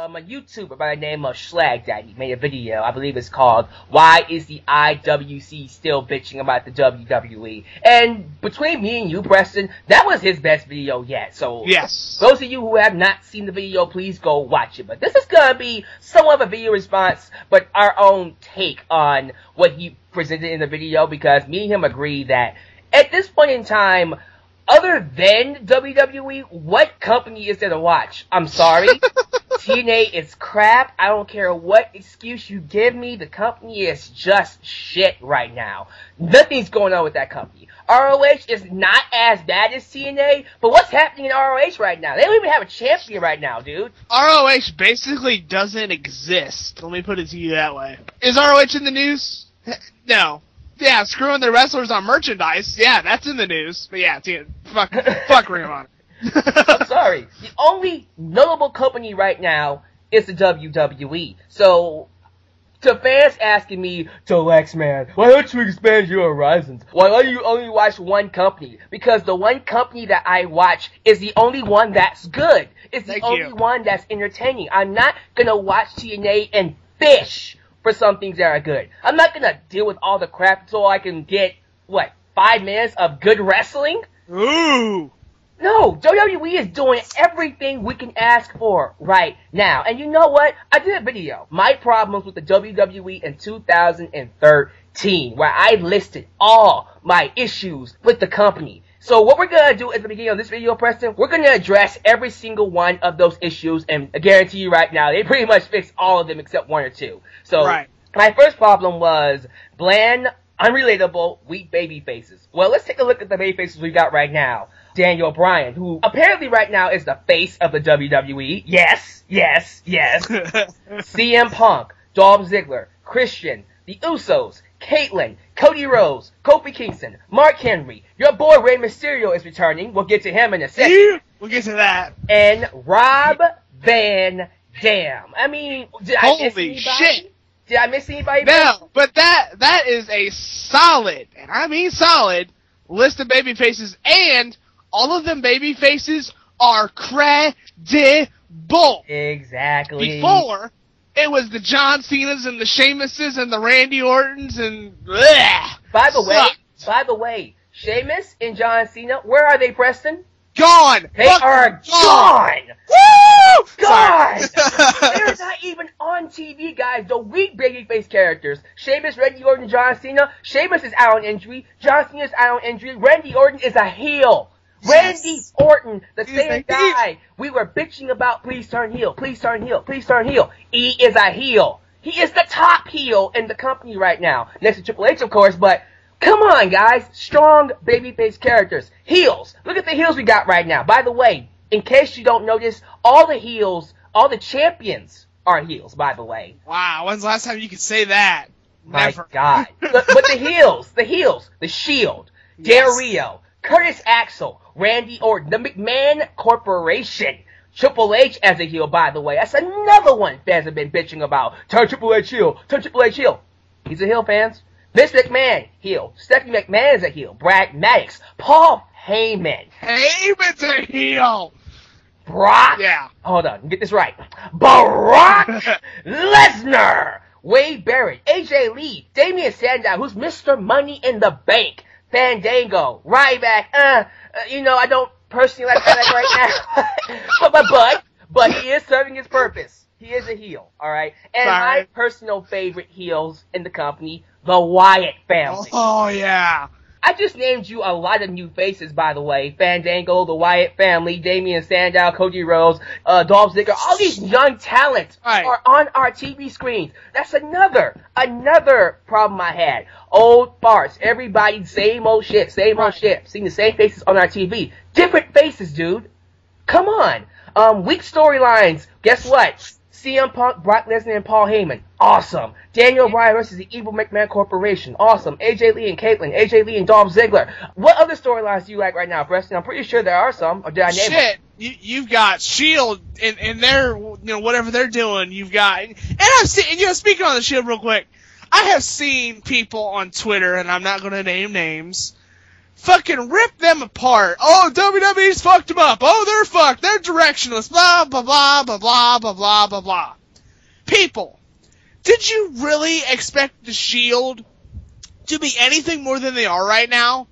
a YouTuber by the name of Schlag Daddy made a video. I believe it's called "Why Is the IWC Still Bitching About the WWE?" And between me and you, Preston, that was his best video yet. So yes, those of you who have not seen the video, please go watch it. But this is gonna be somewhat of a video response, but our own take on what he presented in the video, because me and him agree that at this point in time, other than WWE, what company is there to watch? I'm sorry. TNA is crap. I don't care what excuse you give me. The company is just shit right now. Nothing's going on with that company. ROH is not as bad as TNA, but what's happening in ROH right now? They don't even have a champion right now, dude. ROH basically doesn't exist. Let me put it to you that way. Is ROH in the news? No. Yeah, screwing their wrestlers on merchandise. Yeah, that's in the news. But yeah, fuck Ring of Honor. I'm sorry. The only notable company right now is the WWE. So, to fans asking me, Lex, man, why don't you expand your horizons? Why don't you only watch one company? Because the one company that I watch is the only one that's good. It's the only one that's entertaining. I'm not gonna watch TNA and fish for some things that are good. I'm not gonna deal with all the crap so I can get, 5 minutes of good wrestling? Ooh! No, WWE is doing everything we can ask for right now. And you know what? I did a video, my problems with the WWE in 2013, where I listed all my issues with the company. So what we're going to do at the beginning of this video, Preston, we're going to address every single one of those issues, and I guarantee you right now, they pretty much fixed all of them except one or two. So, My first problem was bland, unrelatable, weak baby faces. Well, let's take a look at the baby faces we got right now. Daniel Bryan, who apparently right now is the face of the WWE. Yes. CM Punk, Dolph Ziggler, Christian, the Usos, Caitlyn, Cody Rhodes, Kofi Kingston, Mark Henry. Your boy Rey Mysterio is returning. We'll get to him in a second. We'll get to that. And Rob Van Dam. I mean, did I miss anybody? Shit. Did I miss anybody? No, but that is a solid, and I mean solid, list of baby faces, and all of them baby faces are credible. Exactly. Before, it was the John Cenas and the Sheamuses and the Randy Ortons and bleh. By the way, Sheamus and John Cena, where are they, Preston? Gone! They are gone! Woo! Gone! They're not even on TV, guys. The weak babyface characters. Sheamus, Randy Orton, John Cena. Sheamus is out on injury. John Cena is out on injury. Randy Orton is a heel. Randy Orton, the same guy we were bitching about, please turn heel, please turn heel, please turn heel. He is a heel. He is the top heel in the company right now. Next to Triple H, of course, but come on, guys. Strong babyface characters. Heels. Look at the heels we got right now. By the way, in case you don't notice, all the heels, all the champions are heels, by the way. Wow, when's the last time you could say that? Never. My God. but the heels, the Shield, Del Rio, Curtis Axel, Randy Orton, the McMahon Corporation, Triple H as a heel, by the way. That's another one fans have been bitching about. Turn Triple H heel, turn Triple H heel. He's a heel, fans. Vince McMahon, heel. Stephanie McMahon is a heel. Brad Maddox, Paul Heyman. Heyman's a heel. Brock. Yeah. Hold on, get this right. Brock Lesnar, Wade Barrett, AJ Lee, Damian Sandow, who's Mr. Money in the Bank. Fandango, Ryback, I don't personally like that right now. but he is serving his purpose. He is a heel, alright? And my personal favorite heels in the company, the Wyatt family. Oh, yeah. I just named you a lot of new faces, by the way. Fandango, the Wyatt family, Damian Sandow, Cody Rhodes, Dolph Ziggler. All these young talents are on our TV screens. That's another problem I had. Old farts. Everybody, same old shit. Seeing the same faces on our TV. Different faces, dude. Come on. Weak storylines. Guess what? CM Punk, Brock Lesnar, and Paul Heyman. Awesome. Daniel Bryan versus the Evil McMahon Corporation. Awesome. AJ Lee and Caitlyn. AJ Lee and Dolph Ziggler. What other storylines do you like right now, Preston? I'm pretty sure there are some. Or did I name them? You've got Shield in their, whatever they're doing. You've got, and I've seen, speaking on the Shield real quick, I have seen people on Twitter, and I'm not going to name names, fucking rip them apart. Oh, WWE's fucked them up. Oh, they're fucked. They're directionless. Blah, blah, blah, blah, blah, blah, blah, blah, blah. People, did you really expect the Shield to be anything more than they are right now?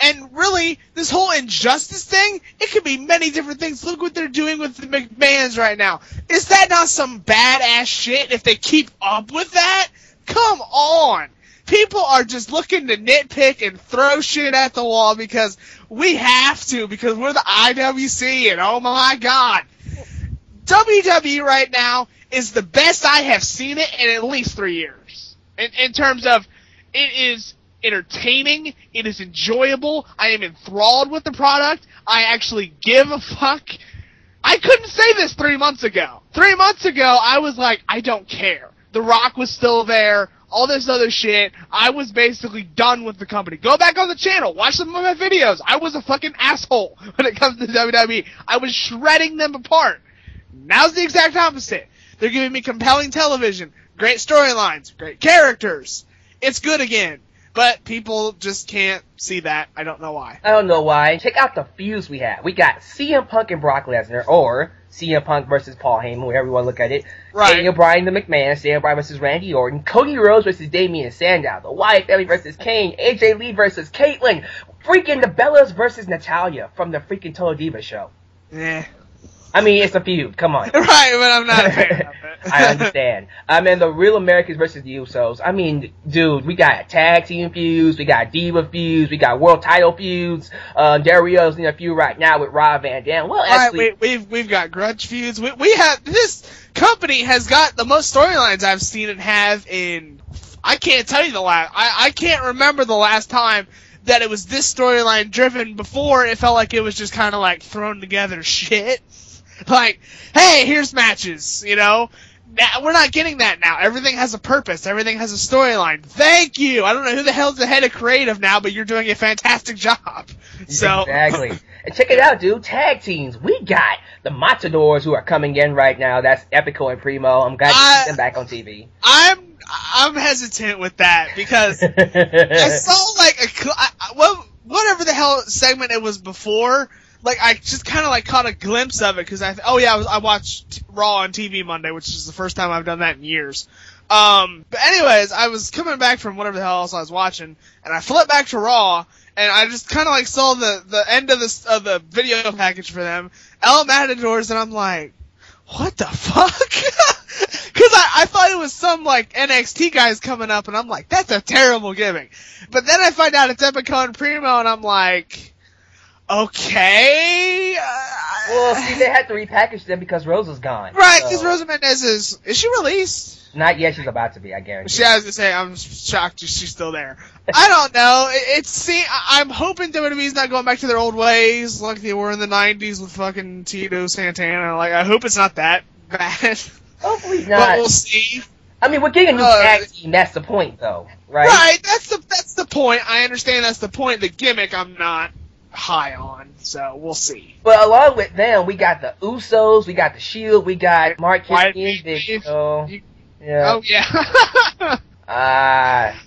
And really, this whole Injustice thing, it could be many different things. Look what they're doing with the McMahons right now. Is that not some badass shit if they keep up with that? Come on. People are just looking to nitpick and throw shit at the wall because we have to, because we're the IWC, and oh my god. WWE right now is the best I have seen it in at least 3 years. In terms of, it is entertaining, it is enjoyable, I am enthralled with the product, I actually give a fuck. I couldn't say this 3 months ago. 3 months ago, I was like, I don't care. The Rock was still there, all this other shit. I was basically done with the company. Go back on the channel, watch some of my videos. I was a fucking asshole when it comes to WWE. I was shredding them apart. Now's the exact opposite. They're giving me compelling television, great storylines, great characters. It's good again. But people just can't see that. I don't know why. I don't know why. Check out the feuds we have. We got CM Punk and Brock Lesnar, or CM Punk versus Paul Heyman, wherever you want to look at it. Right. Daniel Bryan, the McMahon, Daniel Bryan versus Randy Orton, Cody Rhodes versus Damien Sandow, the Wyatt family versus Kane, AJ Lee versus Caitlyn, freaking the Bellas versus Natalya from the freaking Total Diva show. Yeah. I mean, it's a feud. Come on. Right, but I'm not a fan of it. I understand. I mean, the Real Americans versus the Usos. I mean, dude, we got tag team feuds, we got Diva feuds, we got world title feuds. Del Rio's in a feud right now with Rob Van Dam. Well, actually, we've got grudge feuds. We have, this company has got the most storylines I've seen it have in, I can't tell you the last, I can't remember the last time that it was this storyline driven. Before, it felt like it was just kind of like thrown together shit. Like, hey, here's matches, you know? Now, we're not getting that now. Everything has a purpose. Everything has a storyline. Thank you! I don't know who the hell's the head of creative now, but you're doing a fantastic job. So exactly. And check it out, dude. Tag teams. We got the Matadors who are coming in right now. That's Epico and Primo. I'm glad to see them back on TV. I'm hesitant with that because I saw like whatever the hell segment it was before. Like, I just kind of, like, caught a glimpse of it, because I watched Raw on TV Monday, which is the first time I've done that in years. But anyways, I was coming back from whatever the hell else I was watching, and I flipped back to Raw, and I just kind of, like, saw the end of the video package for them, El Matadors, and I'm like, what the fuck? Because I thought it was some, like, NXT guys coming up, and I'm like, that's a terrible gimmick. But then I find out it's Epico and Primo, and I'm like, okay. Well, see, they had to repackage them because Rosa's gone. Right, because Rosa Mendez is she released? Not yet. She's about to be, I guarantee. She has to say, I'm shocked she's still there. I don't know. I'm hoping WWE's not going back to their old ways like they were in the 90s with fucking Tito Santana. Like, I hope it's not that bad. Hopefully not. But we'll see. I mean, we're getting a new tag team. That's the point, though, right? Right. That's the point. I understand that's the point. The gimmick, I'm not high on, so we'll see. But along with them, we got the Usos, we got the Shield, we got Mark Henry, Big Show. Yeah. Oh yeah.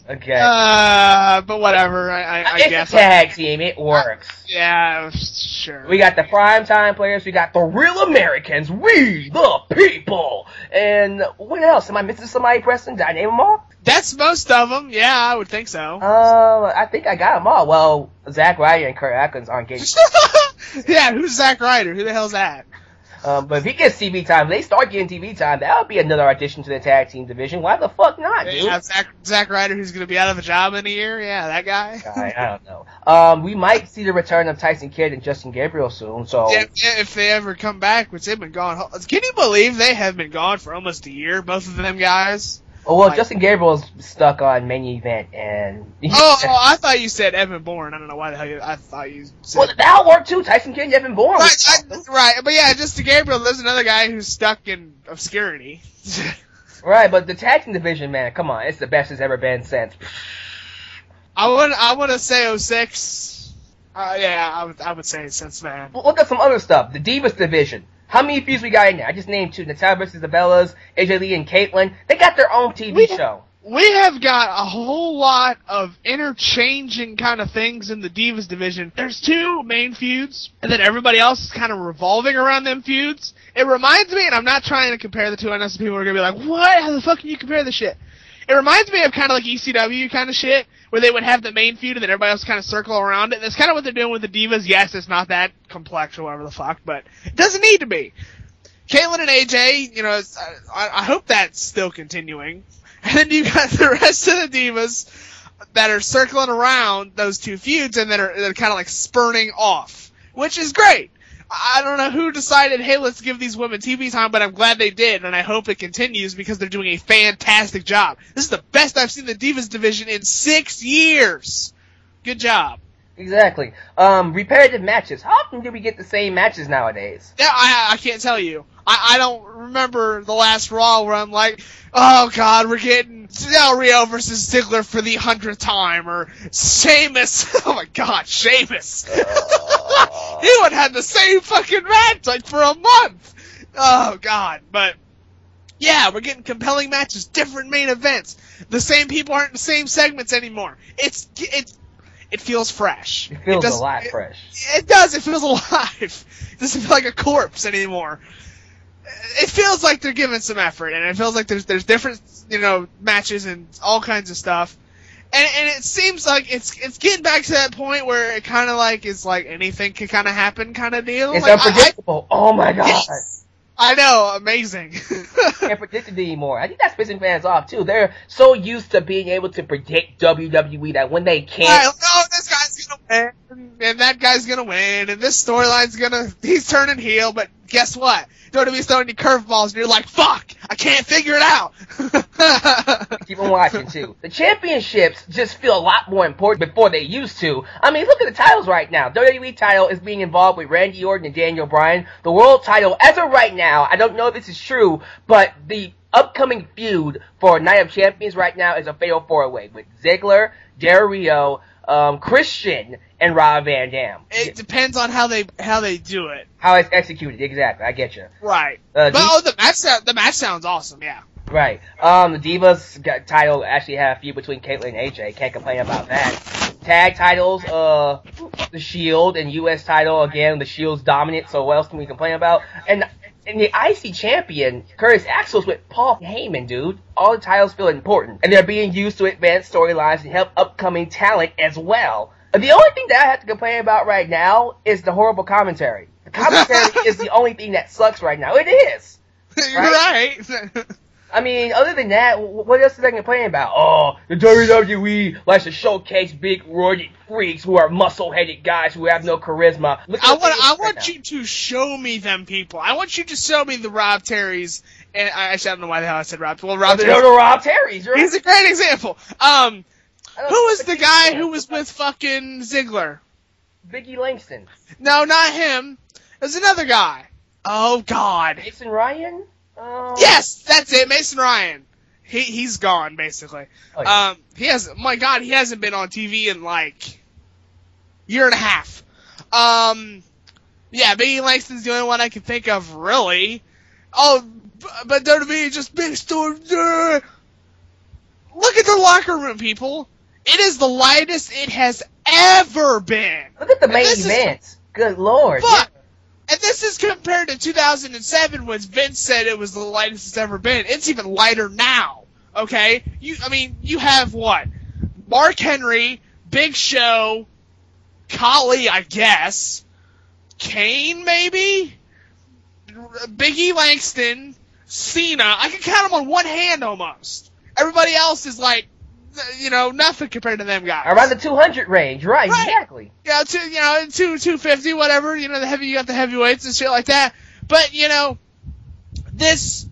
Okay. But whatever. I guess it's a tag team. It works. Yeah, sure. We got the primetime players. We got the Real Americans. We the people. And what else? Am I missing somebody, Preston? Did I name them all? That's most of them. Yeah, I would think so. I think I got them all. Well, Zack Ryder and Kurt Atkins aren't getting. Yeah, who's Zack Ryder? Who the hell's that? But if he gets TV time, if they start getting TV time, that would be another addition to the tag team division. Why the fuck not, dude? Yeah, Zack Ryder, who's going to be out of a job in a year? Yeah, that guy. I don't know. We might see the return of Tyson Kidd and Justin Gabriel soon. So yeah, if they ever come back, which they've been gone. Can you believe they have been gone for almost a year, both of them guys? Oh, well, Justin Gabriel's stuck on main event, and... I thought you said Evan Bourne. I don't know why the hell I thought you said... Well, that'll work, too. Tyson Kidd and Evan Bourne. Right, but yeah, Justin Gabriel, there's another guy who's stuck in obscurity. Right, but the tag team division, man, come on. It's the best it's ever been since... I want to say 06. Yeah, I would say since then. Look at some other stuff. The Divas division. How many feuds we got in there? I just named two. Natalya versus the Bellas, AJ Lee and Caitlyn. They got their own TV show. we have got a whole lot of interchanging kind of things in the Divas division. There's two main feuds, and then everybody else is kind of revolving around them feuds. It reminds me, and I'm not trying to compare the two, I know some people are going to be like, what? How the fuck can you compare this shit? It reminds me of kind of like ECW kind of shit, where they would have the main feud and then everybody else kind of circle around it. That's kind of what they're doing with the Divas. Yes, it's not that complex or whatever the fuck, but it doesn't need to be. Caitlyn and AJ, you know, I hope that's still continuing. And then you got the rest of the Divas that are circling around those two feuds and they're kind of like spurning off, which is great. I don't know who decided, hey, let's give these women TV time, but I'm glad they did, and I hope it continues because they're doing a fantastic job. This is the best I've seen the Divas division in 6 years. Good job. Exactly. Repetitive matches. How often do we get the same matches nowadays? Yeah, I can't tell you. I don't remember the last Raw where I'm like, oh god, we're getting Del Rio versus Ziggler for the 100th time, or Sheamus. Oh my god, Sheamus. He would have the same fucking match like for a month. Oh god, but yeah, we're getting compelling matches, different main events. The same people aren't in the same segments anymore. It feels fresh. It feels a lot fresh. It does. It feels alive. It doesn't feel like a corpse anymore. It feels like they're giving some effort, and it feels like there's different, you know, matches and all kinds of stuff. And it seems like it's getting back to that point where it kind of like is like anything can kind of happen kind of deal. It's like, unpredictable. Oh my god. Yes. I know, amazing. Can't predict it anymore. I think that's pissing fans off too. They're so used to being able to predict WWE that when they can't, oh, this guy's gonna win, and that guy's gonna win, and this storyline's he's turning heel, but guess what? WWE's throwing you curveballs, and you're like, fuck, I can't figure it out. Keep on watching too. The championships just feel a lot more important before they used to. I mean, look at the titles right now. WWE title is being involved with Randy Orton and Daniel Bryan. The world title, as of right now, I don't know if this is true, but the upcoming feud for Night of Champions right now is a fatal four-way with Ziggler, Del Rio, Christian, and Rob Van Dam. It depends on how they do it. How it's executed, exactly. I get you. Right. The match sounds awesome. Yeah. Right. The Divas title actually had a feud between Caitlyn and AJ. Can't complain about that. Tag titles, the Shield and U.S. title, again, the Shield's dominant, so what else can we complain about? And the IC champion, Curtis Axel's with Paul Heyman, dude. All the titles feel important, and they're being used to advance storylines and help upcoming talent as well. The only thing that I have to complain about right now is the horrible commentary. The commentary is the only thing that sucks right now. It is. You're right. I mean, other than that, what else is I complain about? Oh, the WWE likes to showcase big, roided freaks who are muscle-headed guys who have no charisma. I want you to show me them people. I want you to show me the Rob Terrys. And I don't know why the hell I said Rob. Well, Rob Terrys. Right? He's a great example. Who was the guy who was with fucking Ziggler? Biggie Langston. No, not him. There's another guy. Oh, God. Mason Ryan? Yes, that's it, Mason Ryan. He's gone, basically. Oh, yeah. He hasn't been on TV in like year and a half. Yeah, Biggie Langston's the only one I can think of, really. Oh, but WWE just big store. Look at the locker room, people. It is the lightest it has ever been. Look at the main events. Good lord. Fuck. And this is compared to 2007 when Vince said it was the lightest it's ever been. It's even lighter now. Okay? You have what? Mark Henry, Big Show, Khali, I guess. Kane, maybe? Biggie Langston, Cena. I can count them on one hand almost. Everybody else is like, nothing compared to them guys. Around the 200 range, right? Exactly. Yeah, 250, whatever. You got the heavyweights and shit like that. But this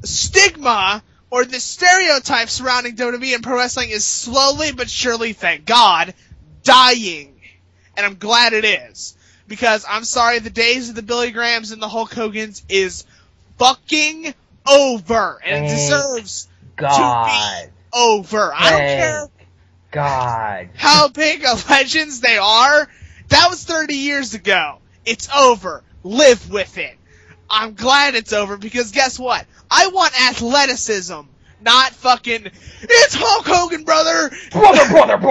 stigma or this stereotype surrounding WWE and pro wrestling is slowly but surely, thank God, dying, and I'm glad it is because I'm sorry, the days of the Billy Grahams and the Hulk Hogans is fucking over, and it deserves to be over. I don't care God how big of legends they are. That was 30 years ago. It's over. Live with it. I'm glad it's over because guess what? I want athleticism, Not fucking, it's Hulk Hogan, brother! Brother! Ultimate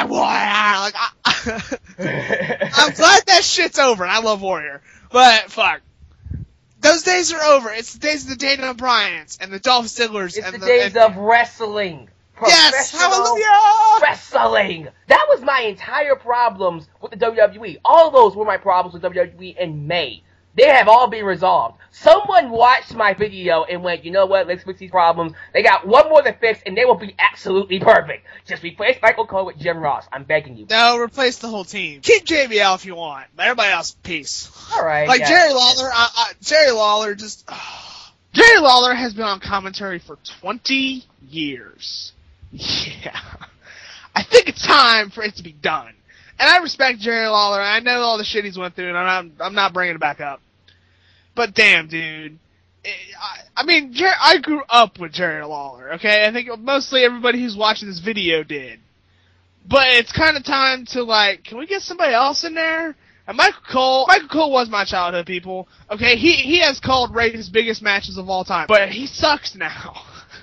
Warrior! Like, I'm glad that shit's over, and I love Warrior. But, fuck. Those days are over. It's the days of the Daniel Bryans and the Dolph Zigglers. It's the days of wrestling. Yes! Hallelujah! Wrestling! That was my entire problems with the WWE. All of those were my problems with WWE in May. They have all been resolved. Someone watched my video and went, you know what, let's fix these problems. They got one more to fix and they will be absolutely perfect. Just replace Michael Cole with Jim Ross. I'm begging you. No, replace the whole team. Keep JBL if you want, but everybody else, peace. Alright. Like, Jerry Lawler, Jerry Lawler just... Jerry Lawler has been on commentary for 20 years. Yeah. I think it's time for it to be done. And I respect Jerry Lawler. I know all the shit he's went through, and I'm not bringing it back up. But damn, dude. I mean, I grew up with Jerry Lawler, okay? I think mostly everybody who's watching this video did. But it's kind of time to, like, can we get somebody else in there? And Michael Cole was my childhood, people. Okay, he has called Ray's biggest matches of all time. But he sucks now.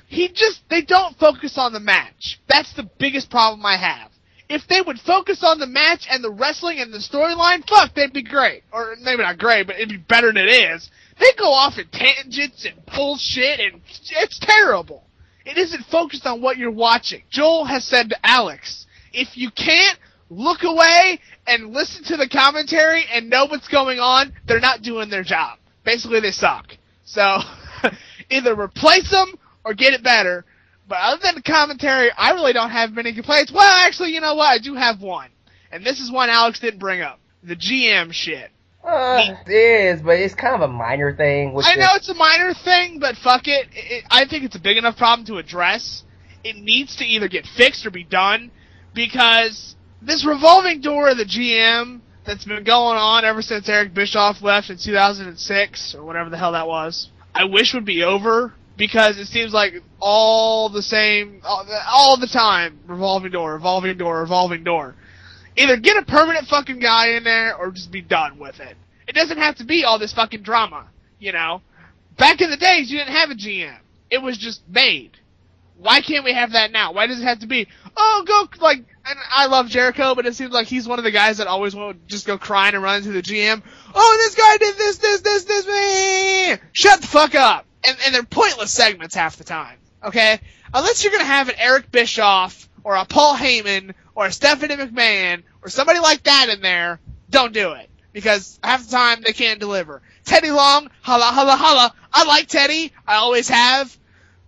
They don't focus on the match. That's the biggest problem I have. If they would focus on the match and the wrestling and the storyline, fuck, they'd be great. Or maybe not great, but it'd be better than it is. They go off in tangents and bullshit, and it's terrible. It isn't focused on what you're watching. Joel has said to Alex, if you can't look away and listen to the commentary and know what's going on, they're not doing their job. Basically, they suck. So, either replace them or get it better. But other than the commentary, I really don't have many complaints. Well, actually, you know what? I do have one. And this is one Alex didn't bring up. The GM shit. It is, but it's kind of a minor thing. I know it's a minor thing, but fuck it. I think it's a big enough problem to address. It needs to either get fixed or be done, because this revolving door of the GM that's been going on ever since Eric Bischoff left in 2006, or whatever the hell that was, I wish would be over. Because it seems like all the time, revolving door. Either get a permanent fucking guy in there, or just be done with it. It doesn't have to be all this fucking drama, you know? Back in the days, you didn't have a GM. It was just made. Why can't we have that now? Why does it have to be, and I love Jericho, but it seems like he's one of the guys that always want to just go crying and run to the GM. Oh, this guy did this, me! Shut the fuck up! And they're pointless segments half the time, okay? Unless you're going to have an Eric Bischoff, or a Paul Heyman, or a Stephanie McMahon, or somebody like that in there, don't do it. Because half the time, they can't deliver. Teddy Long, holla, holla, holla. I like Teddy. I always have.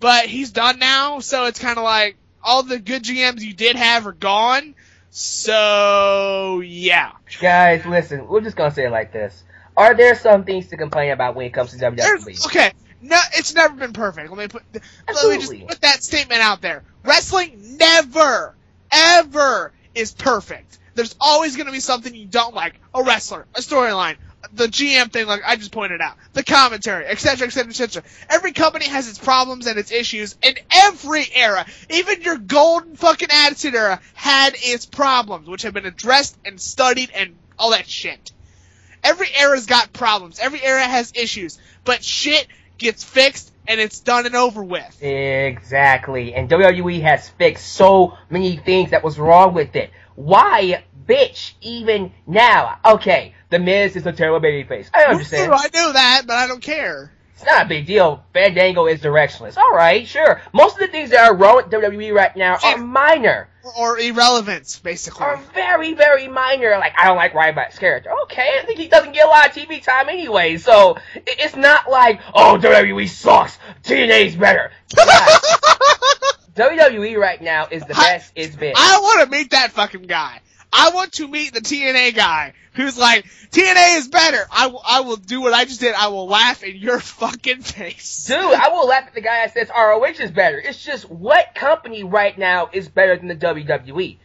But he's done now, so it's kind of like, all the good GMs you did have are gone. So, yeah. Guys, listen, we're just going to say it like this. Are there some things to complain about when it comes to WWE? Okay. No, it's never been perfect. Let me just put that statement out there. Wrestling never, ever is perfect. There's always going to be something you don't like. A wrestler, a storyline, the GM thing, like I just pointed out, the commentary, etc., etc., etc. Every company has its problems and its issues, and every era, even your golden fucking Attitude Era, had its problems, which have been addressed and studied and all that shit. Every era's got problems. Every era has issues. But shit gets fixed, and it's done and over with. Exactly. And WWE has fixed so many things that was wrong with it. Why bitch even now? Okay, The Miz is a terrible babyface. I understand. I knew that, but I don't care. It's not a big deal. Fandango is directionless. Alright, sure. Most of the things that are wrong with WWE right now are minor. Or irrelevant, basically. Are very, very minor. Like, I don't like Ryback's character. Okay, I think he doesn't get a lot of TV time anyway, so it's not like, oh, WWE sucks. TNA's better. WWE right now is the best it's been. I don't want to meet that fucking guy. I want to meet the TNA guy who's like, TNA is better. I will do what I just did. I will laugh in your fucking face. Dude, I will laugh at the guy that says ROH is better. It's just, what company right now is better than the WWE?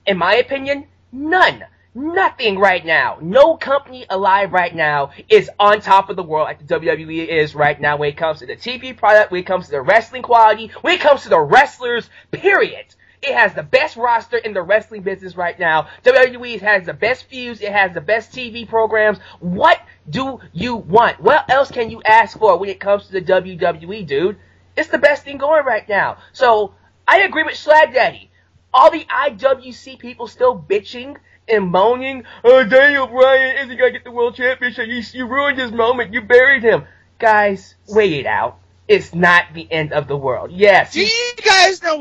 In my opinion, none. Nothing right now. No company alive right now is on top of the world like the WWE is right now when it comes to the TV product, when it comes to the wrestling quality, when it comes to the wrestlers, period. It has the best roster in the wrestling business right now. WWE has the best feuds. It has the best TV programs. What do you want? What else can you ask for when it comes to the WWE, dude? It's the best thing going right now. So, I agree with Slag Daddy. All the IWC people still bitching and moaning, oh, Daniel Bryan isn't gonna get the world championship. You ruined his moment. You buried him. Guys, wait it out. It's not the end of the world. Yes. Do you guys know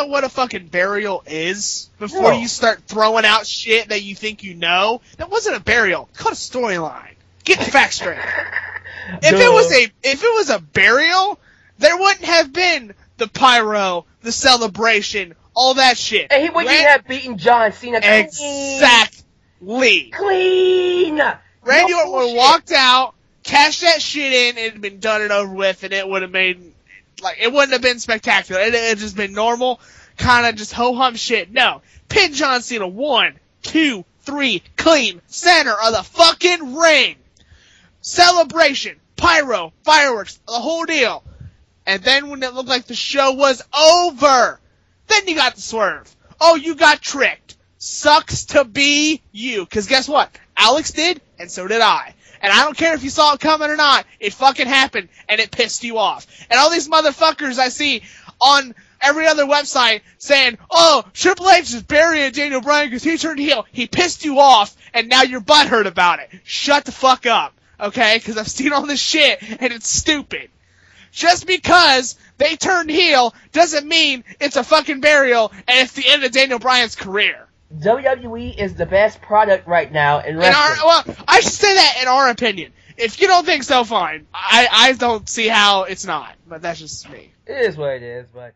what a fucking burial is? Before you start throwing out shit that you think you know? That wasn't a burial. It's called a storyline. Get the facts straight. If it was a burial, there wouldn't have been the pyro, the celebration, all that shit. And he wouldn't have beaten John Cena clean. Exactly. Clean. Randy Orton would have walked out, cashed that shit in, it had been done and over with, and it would have made, like, it wouldn't have been spectacular. It had just been normal, kind of just ho-hum shit. No. Pin John Cena 1, 2, 3, clean, center of the fucking ring. Celebration, pyro, fireworks, the whole deal. And then when it looked like the show was over, then you got the swerve. Oh, you got tricked. Sucks to be you. Because guess what? Alex did, and so did I. And I don't care if you saw it coming or not. It fucking happened, and it pissed you off. And all these motherfuckers I see on every other website saying, oh, Triple H is burying Daniel Bryan because he turned heel. He pissed you off, and now you're butthurt about it. Shut the fuck up, okay? Because I've seen all this shit, and it's stupid. Just because they turned heel doesn't mean it's a fucking burial and it's the end of Daniel Bryan's career. WWE is the best product right now in wrestling. I should say that in our opinion. If you don't think so, fine. I don't see how it's not, but that's just me. It is what it is, but...